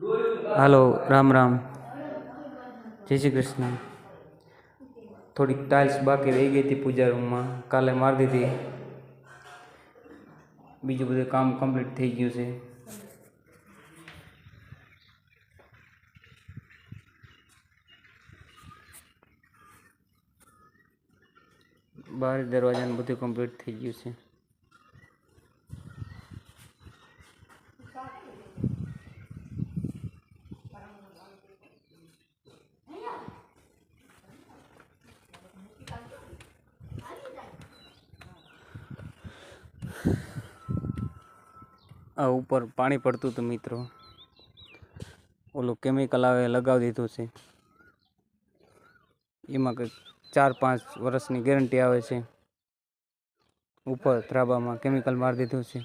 હાલો, રામ રામ, જય શ્રી કૃષ્ણ. થોડીક ટાઇલ્સ બાકી રહી ગઈ હતી પૂજા રૂમમાં, કાલે મારી દીધી. બીજું બધું કામ કમ્પ્લીટ થઈ ગયું છે. બારી દરવાજાનું બધું કમ્પ્લીટ થઈ ગયું છે. આ ઉપર પાણી પડતું હતું મિત્રો, ઓલું કેમિકલ આવે લગાવી દીધું છે. એમાં કંઈક 4-5 વર્ષની ગેરંટી આવે છે. ઉપર ધ્રાબામાં કેમિકલ મારી દીધું છે.